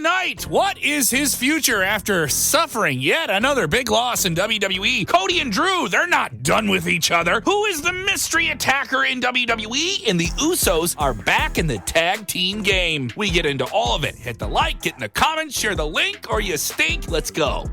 Knight. What is his future after suffering yet another big loss in WWE? Cody and Drew, they're not done with each other. Who is the mystery attacker in WWE? And the Usos are back in the tag team game. We get into all of it. Hit the like, get in the comments, share the link, or you stink. Let's go.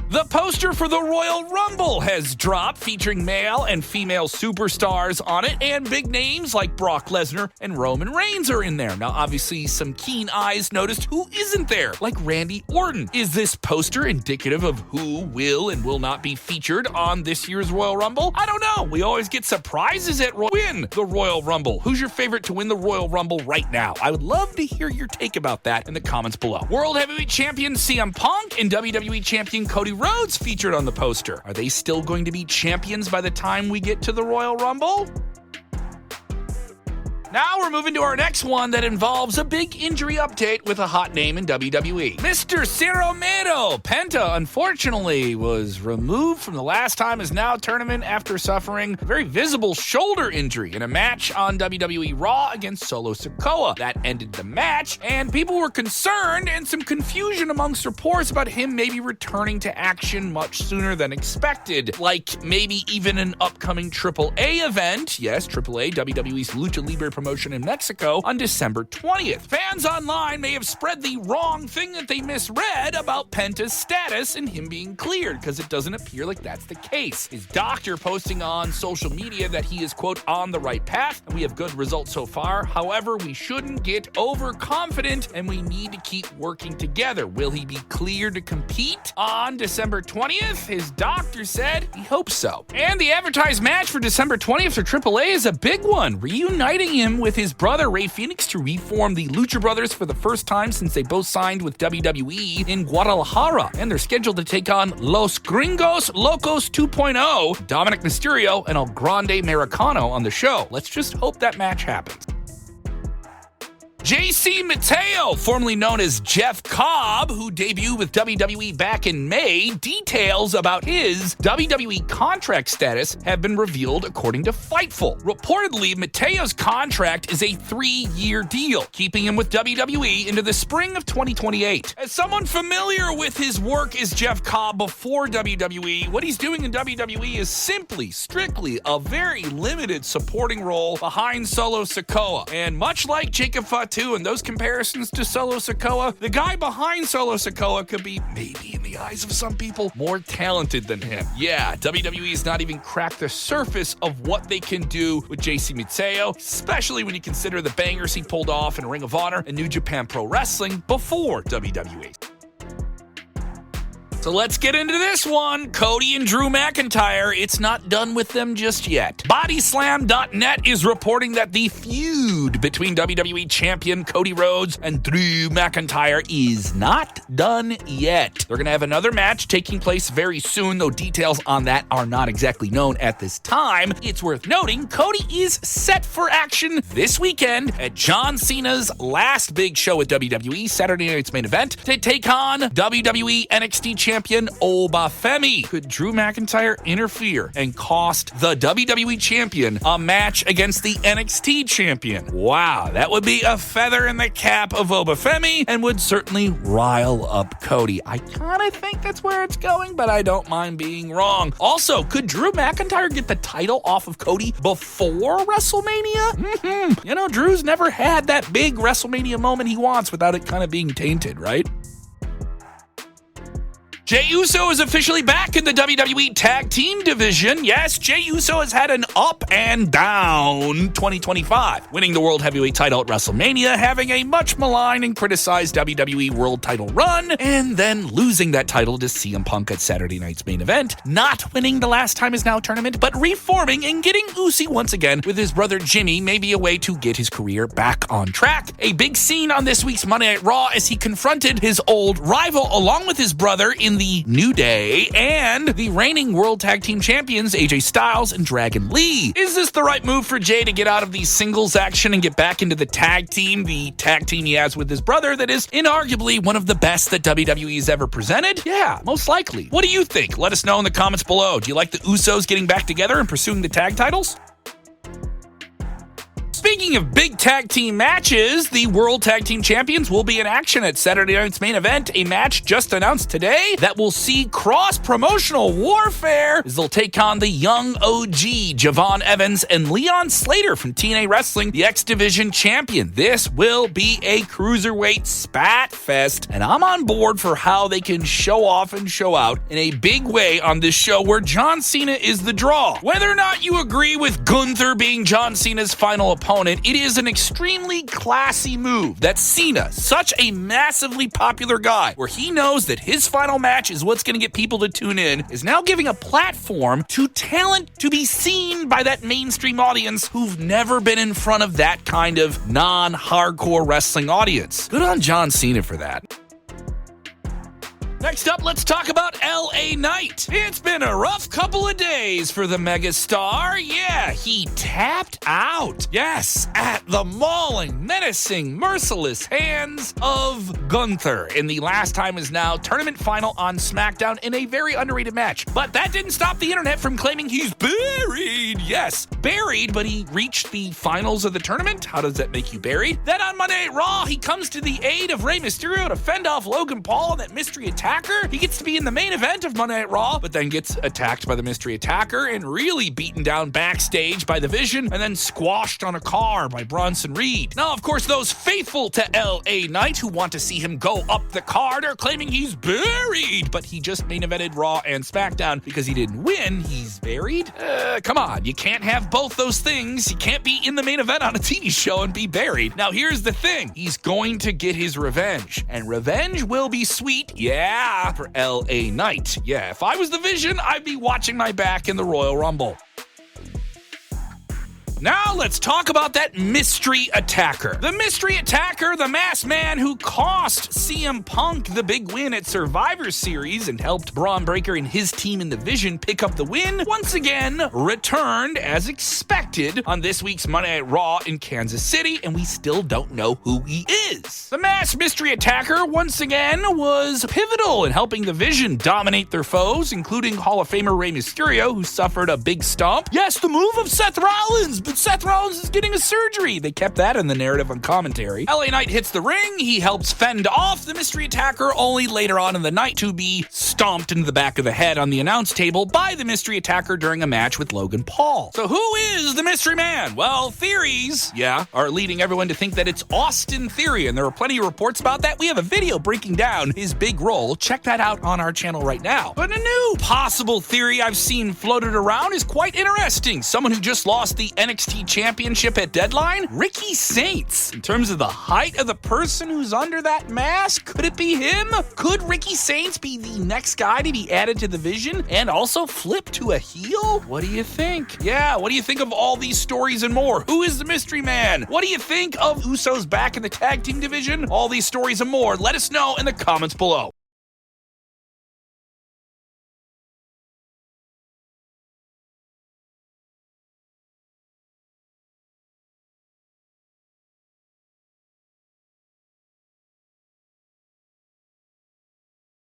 The poster for the Royal Rumble has dropped, featuring male and female superstars on it, and big names like Brock Lesnar and Roman Reigns are in there. Now, obviously, some keen eyes noticed who isn't there, like Randy Orton. Is this poster indicative of who will and will not be featured on this year's Royal Rumble? I don't know. We always get surprises at win the Royal Rumble. Who's your favorite to win the Royal Rumble right now? I would love to hear your take about that in the comments below. World Heavyweight Champion CM Punk and WWE Champion Cody Rhodes featured on the poster. Are they still going to be champions by the time we get to the Royal Rumble? Now we're moving to our next one that involves a big injury update with a hot name in WWE. Mr. Cerromero Penta, unfortunately, was removed from the last time is now tournament after suffering a very visible shoulder injury in a match on WWE Raw against Solo Sikoa. That ended the match, and people were concerned and some confusion amongst reports about him maybe returning to action much sooner than expected, like maybe even an upcoming AAA event. Yes, AAA, WWE's Lucha Libre promotion in Mexico on December 20th. Fans online may have spread the wrong thing that they misread about Penta's status and him being cleared, because it doesn't appear like that's the case. His doctor posting on social media that he is, quote, on the right path, and we have good results so far. However, we shouldn't get overconfident, and we need to keep working together. Will he be cleared to compete on December 20th? His doctor said he hopes so. And the advertised match for December 20th for AAA is a big one, reuniting him with his brother Rey Fenix to reform the Lucha Brothers for the first time since they both signed with WWE in Guadalajara, and they're scheduled to take on Los Gringos Locos 2.0, Dominic Mysterio and El Grande Americano on the show. Let's just hope that match happens. JC Mateo, formerly known as Jeff Cobb, who debuted with WWE back in May, details about his WWE contract status have been revealed according to Fightful. Reportedly, Mateo's contract is a 3-year deal, keeping him with WWE into the spring of 2028. As someone familiar with his work as Jeff Cobb before WWE, what he's doing in WWE is strictly a very limited supporting role behind Solo Sikoa. And much like Jacob Fatu and those comparisons to Solo Sikoa, the guy behind Solo Sikoa could be, maybe in the eyes of some people, more talented than him. Yeah, WWE has not even cracked the surface of what they can do with JC Mateo, especially when you consider the bangers he pulled off in Ring of Honor and New Japan Pro Wrestling before WWE. So let's get into this one. Cody and Drew McIntyre, it's not done with them just yet. Bodyslam.net is reporting that the feud between WWE Champion Cody Rhodes and Drew McIntyre is not done yet. They're going to have another match taking place very soon, though details on that are not exactly known at this time. It's worth noting Cody is set for action this weekend at John Cena's last big show at WWE, Saturday night's main event, to take on WWE NXT Champion Obafemi. Could Drew McIntyre interfere and cost the WWE Champion a match against the NXT Champion? Wow, that would be a feather in the cap of Obafemi and would certainly rile up Cody. I kind of think that's where it's going, but I don't mind being wrong. Also, could Drew McIntyre get the title off of Cody before WrestleMania? You know, Drew's never had that big WrestleMania moment he wants without it kind of being tainted, right? Jey Uso is officially back in the WWE Tag Team division. Yes, Jey Uso has had an up and down 2025, winning the World Heavyweight title at WrestleMania, having a much maligned and criticized WWE World title run, and then losing that title to CM Punk at Saturday night's main event, not winning the Last Time Is Now tournament, but reforming and getting Uso once again with his brother Jimmy may be a way to get his career back on track. A big scene on this week's Monday Night Raw as he confronted his old rival along with his brother in the New Day and the reigning World Tag Team Champions AJ Styles and Dragon Lee. Is this the right move for Jey to get out of the singles action and get back into the tag team he has with his brother that is inarguably one of the best that WWE has ever presented? Yeah, most likely. What do you think? Let us know in the comments below. Do you like the Usos getting back together and pursuing the tag titles? Speaking of big tag team matches, the World Tag Team Champions will be in action at Saturday night's main event, a match just announced today that will see cross-promotional warfare as they'll take on the young OG, Javon Evans and Leon Slater from TNA Wrestling, the X Division champion. This will be a cruiserweight spat fest, and I'm on board for how they can show off and show out in a big way on this show where John Cena is the draw. Whether or not you agree with Gunther being John Cena's final opponent, it is an extremely classy move that Cena, such a massively popular guy, where he knows that his final match is what's going to get people to tune in, is now giving a platform to talent to be seen by that mainstream audience who've never been in front of that kind of non-hardcore wrestling audience. Good on John Cena for that. Next up, let's talk about LA Knight. It's been a rough couple of days for the megastar. Yeah, he tapped out. Yes, at the mauling, menacing, merciless hands of Gunther in the last time is now tournament final on SmackDown in a very underrated match. But that didn't stop the internet from claiming he's buried. Yes, buried, but he reached the finals of the tournament. How does that make you buried? Then on Monday Night Raw, he comes to the aid of Rey Mysterio to fend off Logan Paul and that mystery attacker. He gets to be in the main event of Monday Night Raw, but then gets attacked by the mystery attacker and really beaten down backstage by the Vision and then squashed on a car by Bronson Reed. Now, of course, those faithful to LA Knight who want to see him go up the card are claiming he's buried, but he just main evented Raw and SmackDown because he didn't win. He's buried? Come on, you can't have both those things. You can't be in the main event on a TV show and be buried. Now, here's the thing. He's going to get his revenge, and revenge will be sweet. Yeah, for LA Knight. Yeah, if I was the Vision, I'd be watching my back in the Royal Rumble. Now let's talk about that mystery attacker. The mystery attacker, the masked man who cost CM Punk the big win at Survivor Series and helped Braun Breaker and his team in the Vision pick up the win, once again returned as expected on this week's Monday Night Raw in Kansas City, and we still don't know who he is. The masked mystery attacker once again was pivotal in helping the Vision dominate their foes, including Hall of Famer Rey Mysterio, who suffered a big stomp. Yes, the move of Seth Rollins, but Seth Rollins is getting a surgery. They kept that in the narrative on commentary. LA Knight hits the ring. He helps fend off the mystery attacker, only later on in the night to be stomped into the back of the head on the announce table by the mystery attacker during a match with Logan Paul. So who is the mystery man? Well, theories, are leading everyone to think that it's Austin Theory, and there are plenty of reports about that. We have a video breaking down his big role. Check that out on our channel right now. But a new possible theory I've seen floated around is quite interesting. Someone who just lost the NXT Championship at Deadline? Ricky Saints. In terms of the height of the person who's under that mask, could it be him? Could Ricky Saints be the next guy to be added to the Vision and also flip to a heel? What do you think? Yeah, what do you think of all these stories and more? Who is the mystery man? What do you think of Usos back in the tag team division? All these stories and more, let us know in the comments below.